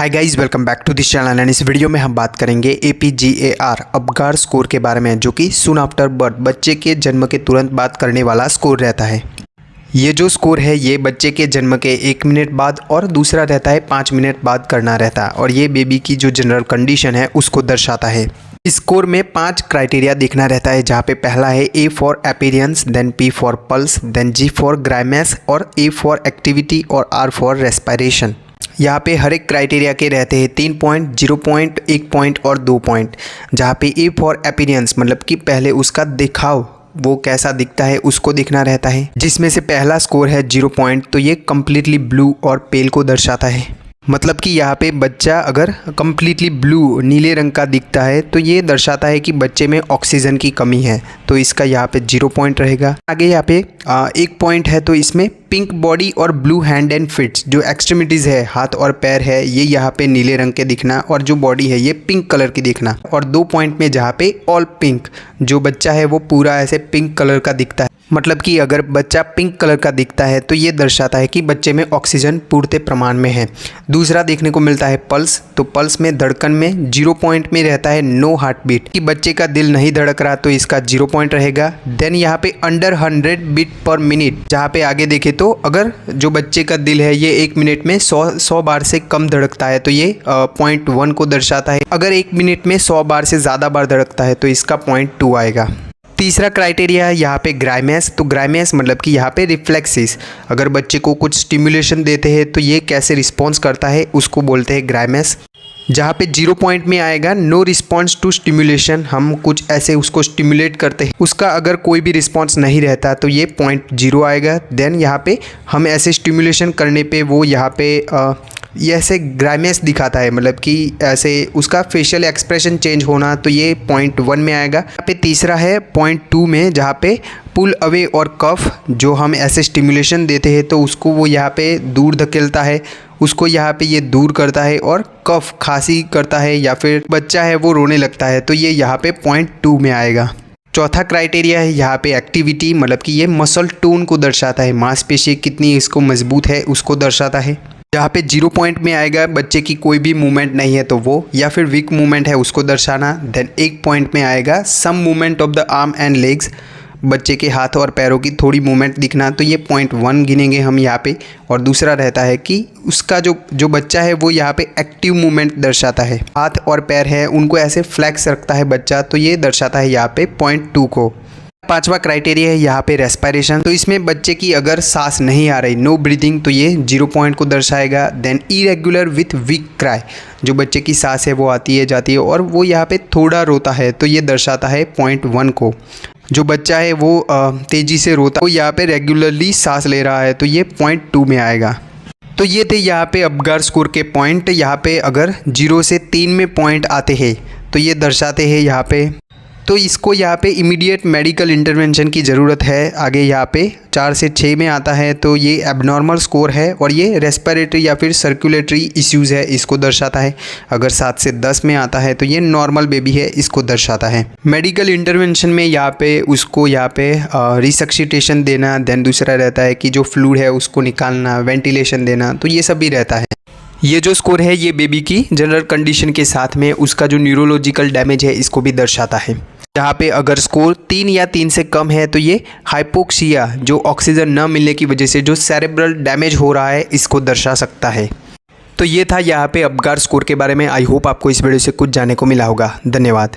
Hi guys, welcome back to this channel and इस video में हम बात करेंगे APGAR अपगार स्कोर के बारे में, जो कि सून आफ्टर बर्थ बच्चे के जन्म के तुरंत बाद करने वाला स्कोर रहता है। ये जो स्कोर है ये बच्चे के जन्म के 1 मिनट बाद और दूसरा रहता है 5 मिनट बाद करना रहता है, और ये बेबी की जो जनरल कंडीशन है उसको दर्शाता है। स्कोर में 5 क्राइटेरिया देखना रहता है, जहाँ पे पहला है A for appearance, then P for pulse, then G for grimace और A फॉर एक्टिविटी और R फॉर रेस्पिरेशन। यहाँ पे हर एक क्राइटेरिया के रहते हैं 3 पॉइंट, 0 पॉइंट, 1 पॉइंट और 2 पॉइंट। जहाँ पे A फॉर अपीयरेंस मतलब कि पहले उसका दिखाव, वो कैसा दिखता है उसको देखना रहता है, जिसमें से पहला स्कोर है 0 पॉइंट, तो ये कम्प्लीटली ब्लू और पेल को दर्शाता है। मतलब कि यहाँ पे बच्चा अगर कम्प्लीटली ब्लू नीले रंग का दिखता है तो ये दर्शाता है कि बच्चे में ऑक्सीजन की कमी है, तो इसका यहाँ पे 0 पॉइंट रहेगा। आगे यहाँ पे 1 पॉइंट है, तो इसमें पिंक बॉडी और ब्लू हैंड एंड फिट्स, जो एक्सट्रीमिटीज़ है हाथ और पैर है, ये यहाँ पे नीले रंग के दिखना, और जो बॉडी है ये पिंक कलर की दिखना। और 2 पॉइंट में जहाँ पे ऑल पिंक, जो बच्चा है वो पूरा ऐसे पिंक कलर का दिखता है। मतलब कि अगर बच्चा पिंक कलर का दिखता है तो ये दर्शाता है कि बच्चे में ऑक्सीजन पूर्ति प्रमाण में है। दूसरा देखने को मिलता है पल्स, तो पल्स में धड़कन में 0 पॉइंट में रहता है नो हार्ट बीट, कि बच्चे का दिल नहीं धड़क रहा, तो इसका 0 पॉइंट रहेगा। देन यहाँ पे अंडर 100 बीट पर मिनट, जहाँ पे आगे देखे तो अगर जो बच्चे का दिल है ये 1 मिनट में 100 बार से कम धड़कता है तो ये 0.1 को दर्शाता है। अगर 1 मिनट में 100 बार से ज़्यादा बार धड़कता है तो इसका 0.2 आएगा। तीसरा क्राइटेरिया है यहाँ पे ग्राइमेस, तो ग्राइमेस मतलब कि यहाँ पे रिफ्लेक्सिस, अगर बच्चे को कुछ स्टिमुलेशन देते हैं तो ये कैसे रिस्पॉन्स करता है उसको बोलते हैं ग्राइमेस। जहाँ पे 0 पॉइंट में आएगा नो रिस्पॉन्स टू स्टिमुलेशन, हम कुछ ऐसे उसको स्टिमुलेट करते हैं, उसका अगर कोई भी रिस्पॉन्स नहीं रहता तो ये 0.0 आएगा। देन यहाँ पे हम ऐसे स्टिमुलेशन करने पे वो यहाँ पे ये ऐसे ग्राइमेस दिखाता है, मतलब कि ऐसे उसका फेशियल एक्सप्रेशन चेंज होना, तो ये 0.1 में आएगा। यहाँ पे तीसरा है 0.2 में, जहाँ पे पुल अवे और कफ, जो हम ऐसे स्टिमुलेशन देते हैं तो उसको वो यहाँ पे दूर धकेलता है, उसको यहाँ पे ये दूर करता है, और कफ खांसी करता है या फिर बच्चा है वो रोने लगता है, तो ये यहाँ पे 0.2 में आएगा। चौथा क्राइटेरिया है यहाँ पे एक्टिविटी, मतलब कि ये मसल टोन को दर्शाता है, मांसपेशी कितनी इसको मजबूत है उसको दर्शाता है। जहाँ पे 0 पॉइंट में आएगा बच्चे की कोई भी मूवमेंट नहीं है तो वो, या फिर वीक मूवमेंट है उसको दर्शाना। देन 1 पॉइंट में आएगा some movement of the arm and legs, बच्चे के हाथ और पैरों की थोड़ी मूवमेंट दिखना, तो ये 0.1 गिनेंगे हम यहाँ पे। और दूसरा रहता है कि उसका जो बच्चा है वो यहाँ पे एक्टिव मूवमेंट दर्शाता है, हाथ और पैर है उनको ऐसे फ्लैक्स रखता है बच्चा, तो ये दर्शाता है यहाँ पे 0.2 को। पांचवा क्राइटेरिया है यहाँ पे रेस्पिरेशन, तो इसमें बच्चे की अगर सांस नहीं आ रही, नो ब्रीदिंग, तो ये 0 पॉइंट को दर्शाएगा। Then irregular with weak cry, जो बच्चे की सांस है वो आती है जाती है और वो यहाँ पे थोड़ा रोता है, तो ये दर्शाता है 0.1 को। जो बच्चा है वो तेज़ी से रोता है, वो यहाँ पे रेगुलरली सांस ले रहा है, तो ये 0.2 में आएगा। तो ये थे यहाँ पे अपगार स्कोर के पॉइंट। यहाँ पे अगर 0 से 3 में पॉइंट आते हैं तो ये दर्शाते हैं यहाँ पे, तो इसको यहाँ पे इमीडिएट मेडिकल इंटरवेंशन की ज़रूरत है। आगे यहाँ पे 4 से 6 में आता है तो ये एबनॉर्मल स्कोर है और ये रेस्पिरेटरी या फिर सर्कुलेटरी इश्यूज़ है, इसको दर्शाता है। अगर 7 से 10 में आता है तो ये नॉर्मल बेबी है, इसको दर्शाता है। मेडिकल इंटरवेंशन में यहाँ पे उसको यहाँ पे रिसक्सिटेशन देना, देन दूसरा रहता है कि जो फ्लूइड है उसको निकालना, वेंटिलेशन देना, तो ये सब भी रहता है। ये जो स्कोर है ये बेबी की जनरल कंडीशन के साथ में उसका जो न्यूरोलॉजिकल डैमेज है इसको भी दर्शाता है। जहाँ पे अगर स्कोर 3 या 3 से कम है तो ये हाइपोक्सिया, जो ऑक्सीजन न मिलने की वजह से जो सेरेब्रल डैमेज हो रहा है, इसको दर्शा सकता है। तो ये था यहाँ पे अपगार स्कोर के बारे में। आई होप आपको इस वीडियो से कुछ जानने को मिला होगा। धन्यवाद।